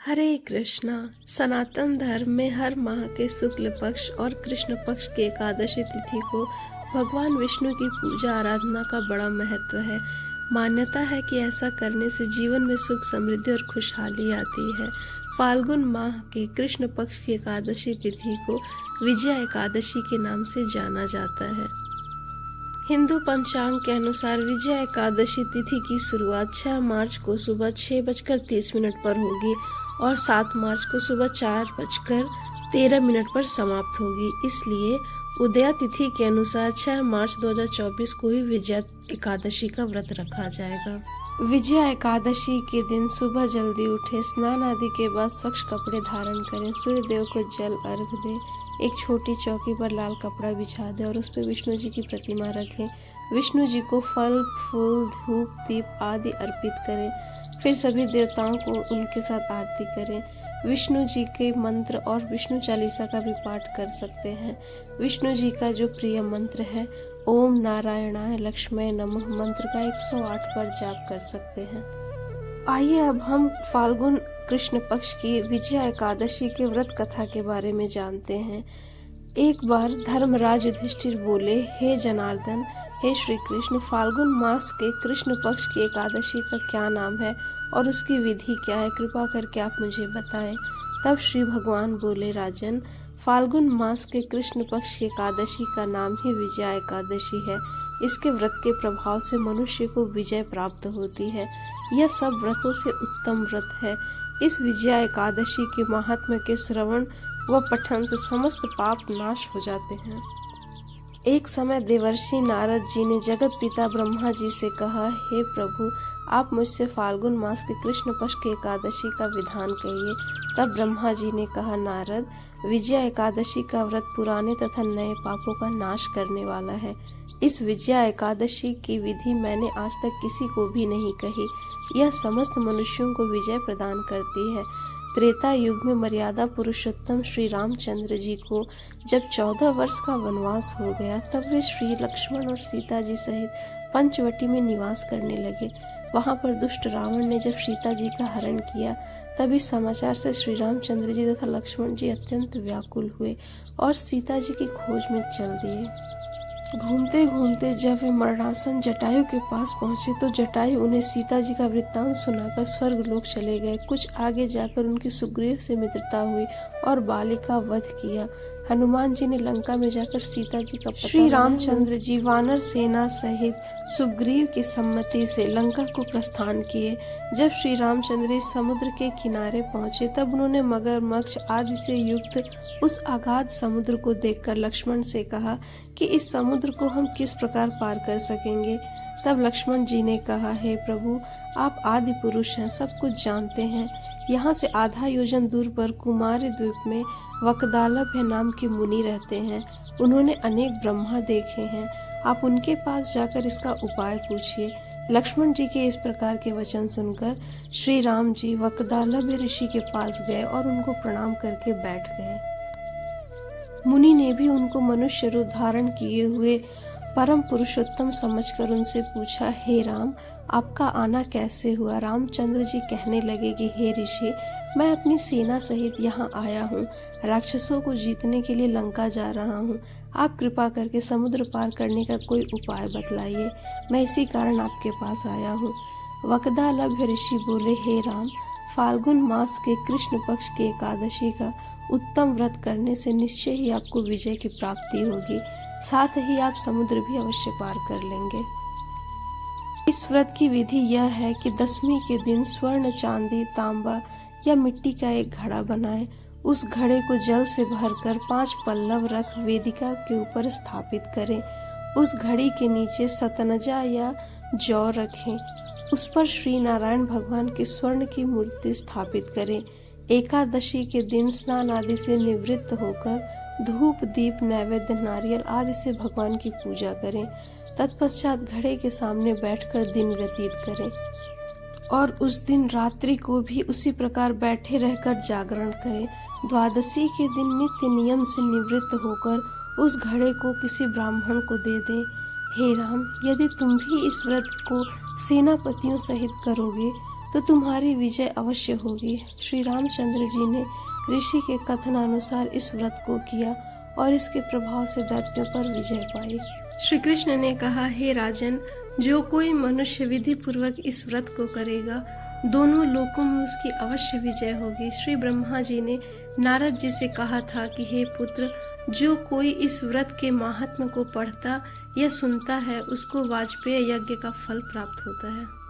हरे कृष्णा। सनातन धर्म में हर माह के शुक्ल पक्ष और कृष्ण पक्ष की एकादशी तिथि को भगवान विष्णु की पूजा आराधना का बड़ा महत्व है। मान्यता है कि ऐसा करने से जीवन में सुख समृद्धि और खुशहाली आती है। फाल्गुन माह के कृष्ण पक्ष की एकादशी तिथि को विजया एकादशी के नाम से जाना जाता है। हिंदू पंचांग के अनुसार विजया एकादशी तिथि की शुरुआत 6 मार्च को सुबह 6:30 पर होगी और 7 मार्च को सुबह 4:13 पर समाप्त होगी। इसलिए उदया तिथि के अनुसार 6 मार्च 2024 को ही विजया एकादशी का व्रत रखा जाएगा। विजया एकादशी के दिन सुबह जल्दी उठे, स्नान आदि के बाद स्वच्छ कपड़े धारण करें, सूर्य देव को जल अर्घ दें, एक छोटी चौकी पर लाल कपड़ा बिछा दें और उस पर विष्णु जी की प्रतिमा रखें। विष्णु जी को फल, फूल, धूप, दीप आदि अर्पित करें। फिर सभी देवताओं को उनके साथ आरती करें। विष्णु जी के मंत्र और विष्णु चालीसा का भी पाठ कर सकते हैं। विष्णु जी का जो प्रिय मंत्र है ओम नारायणाय लक्ष्मय नमः मंत्र का 108 बार जाप कर सकते हैं। आइए अब हम फाल्गुन कृष्ण पक्ष की विजया एकादशी के व्रत कथा के बारे में जानते हैं। एक बार धर्मराज युधिष्ठिर बोले, हे जनार्दन, हे श्री कृष्ण, फाल्गुन मास के कृष्ण पक्ष की एकादशी का क्या नाम है और उसकी विधि क्या है, कृपा करके आप मुझे बताएं। तब श्री भगवान बोले, राजन, फाल्गुन मास के कृष्ण पक्ष की एकादशी का नाम ही विजया एकादशी है। इसके व्रत के प्रभाव से मनुष्य को विजय प्राप्त होती है। यह सब व्रतों से उत्तम व्रत है। इस विजया एकादशी के महात्म्य के श्रवण व पठन से समस्त पाप नाश हो जाते हैं। एक समय देवर्षि नारद जी ने जगत पिता ब्रह्मा जी से कहा, हे प्रभु, आप मुझसे फाल्गुन मास के कृष्ण पक्ष की एकादशी का विधान कहिए। तब ब्रह्मा जी ने कहा, नारद, विजया एकादशी का व्रत पुराने तथा नए पापों का नाश करने वाला है। इस विजया एकादशी की विधि मैंने आज तक किसी को भी नहीं कही। यह समस्त मनुष्यों को विजय प्रदान करती है। त्रेता युग में मर्यादा पुरुषोत्तम श्री रामचंद्र जी को जब 14 वर्ष का वनवास हो गया, तब वे श्री लक्ष्मण और सीता जी सहित पंचवटी में निवास करने लगे। वहां पर दुष्ट रावण ने जब सीता जी का हरण किया, तब इस समाचार से श्री रामचंद्र जी तथा लक्ष्मण जी अत्यंत व्याकुल हुए और सीता जी की खोज में चल दिए। घूमते घूमते जब वे मरणासन जटायु के पास पहुंचे तो जटायु उन्हें सीता जी का वृत्तांत सुनाकर स्वर्ग लोक चले गए। कुछ आगे जाकर उनकी सुग्रीव से मित्रता हुई और बाली का वध किया। हनुमान जी ने लंका में जाकर सीता जी का पता श्री रामचंद्र जी वानर सेना सहित सुग्रीव की सम्मति से लंका को प्रस्थान किए। जब श्री रामचंद्र इस समुद्र के किनारे पहुंचे, तब उन्होंने मगरमच्छ आदि से युक्त उस अगाध समुद्र को देखकर लक्ष्मण से कहा कि इस समुद्र को हम किस प्रकार पार कर सकेंगे। तब लक्ष्मण जी ने कहा, हे प्रभु, आप आदि पुरुष हैं, सब कुछ जानते हैं। यहाँ से आधा योजन दूर पर कुमारी द्वीप में वकदालभ नाम के मुनि रहते हैं। उन्होंने अनेक ब्रह्मा देखे हैं। आप उनके पास जाकर इसका उपाय पूछिए। लक्ष्मण जी के इस प्रकार के वचन सुनकर श्री राम जी वकदालभ ऋषि के पास गए और उनको प्रणाम करके बैठ गए। मुनि ने भी उनको मनुष्य रूप धारण किए हुए परम पुरुषोत्तम समझकर उनसे पूछा, हे राम, आपका आना कैसे हुआ। रामचंद्र जी कहने लगे कि हे ऋषि, मैं अपनी सेना सहित यहाँ आया हूँ। राक्षसों को जीतने के लिए लंका जा रहा हूँ। आप कृपा करके समुद्र पार करने का कोई उपाय बतलाइए। मैं इसी कारण आपके पास आया हूँ। वकदालभ ऋषि बोले, हे राम, फाल्गुन मास के कृष्ण पक्ष की एकादशी का उत्तम व्रत करने से निश्चय ही आपको विजय की प्राप्ति होगी। साथ ही आप समुद्र भी अवश्य पार कर लेंगे। इस व्रत की विधि यह है कि दशमी के दिन स्वर्ण, चांदी, तांबा या मिट्टी का एक घड़ा बनाएं। उस घड़े को जल से भरकर 5 पल्लव रख वेदिका के ऊपर स्थापित करें। उस घड़ी के नीचे सतनजा या जौ रखें। उस पर श्री नारायण भगवान की स्वर्ण की मूर्ति स्थापित करें। एकादशी के दिन स्नान आदि से निवृत्त होकर धूप, दीप, नैवेद्य, नारियल आदि से भगवान की पूजा करें। तत्पश्चात घड़े के सामने बैठकर दिन व्यतीत करें और उस दिन रात्रि को भी उसी प्रकार बैठे रहकर जागरण करें। द्वादशी के दिन नित्य नियम से निवृत्त होकर उस घड़े को किसी ब्राह्मण को दे दें। हे राम, यदि तुम भी इस व्रत को सेनापतियों सहित करोगे तो तुम्हारी विजय अवश्य होगी। श्री रामचंद्र जी ने ऋषि के कथनानुसार इस व्रत को किया और इसके प्रभाव से दैत्यों पर विजय पाई। श्री कृष्ण ने कहा, हे राजन, जो कोई मनुष्य विधि पूर्वक इस व्रत को करेगा, दोनों लोकों में उसकी अवश्य विजय होगी। श्री ब्रह्मा जी ने नारद जी से कहा था कि हे पुत्र, जो कोई इस व्रत के महात्म्य को पढ़ता या सुनता है, उसको वाजपेय यज्ञ का फल प्राप्त होता है।